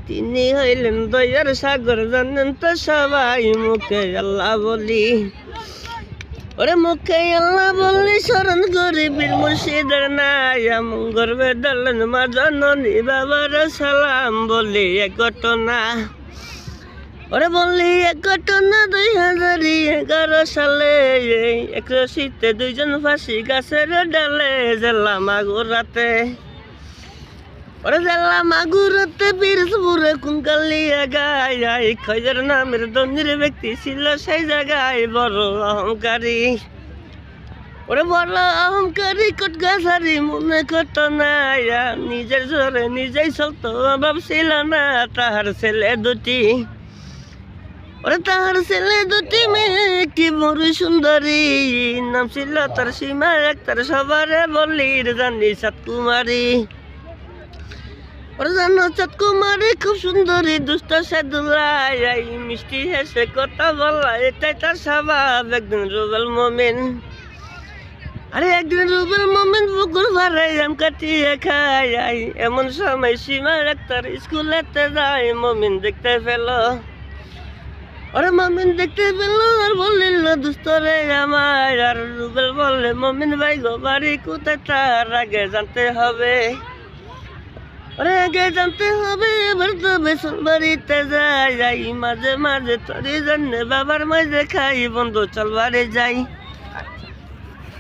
তিনি হইলেন দয়ার সাগর, জানেন তো সবাই। মুখে আল্লাহ বলি, ওরে মুখে আল্লাহ বললি, স্মরণ করি বীর মুর্শিদের নাম। গর্বে দলেন মা জননী, বাবার সালাম বলি এক ঘটনা। ওরে বললি এক ঘটনা 2011 সালে, এক রশিতে দুইজন ফাঁসি গাছের ডালে, জেলা মাগুরাতে। ওরে জেলা মাগুরাতে পিরোজপুরে কুঙ্কালিয়া গায়, খৈজের নামের ধনীর ব্যক্তি ছিল সেই জায়গায় বড় অহংকারী। ওরে বড় অহংকারী কটগাছারি মনে করতো না, নিজের জোরে নিজেই চলতো, অভাব ছিল না তাহার ছেলে দুটি। ওরে তাহার ছেলে দুটি মেয়ে একটি বড় সুন্দরী, নাম ছিল তার সীমা আক্তার, সবারে বলির জানি চাঁদকুমারী। ওরে জানো চাঁদকুমারী খুব সুন্দরী, দুষ্ট সেদুলাই, মিষ্টি হেসে কথা বলা এটাই তার স্বভাব। একদিন রুবেল মমিন, আরে একদিন রুবেল মমিন পুকুর ভরে আম কাটিয়ে খায়, এমন সময় সীমা আক্তার স্কুলেতে যায়। মমিন দেখতে পেল, ওরে মমিন দেখতে পেল আর বললিল দুস্থ রে আমার। আর রুবেল বললে, মমিন ভাই গো বাড়ি কোথায় তার আগে জানতে হবে। ওরে আগে জানতে হবে, এবার তো বেসন বাড়িতে যাই। মাঝে মাঝে তোরই জন্য বাবার মাঝে খাই, বন্ধু চল বাড়ি যাই।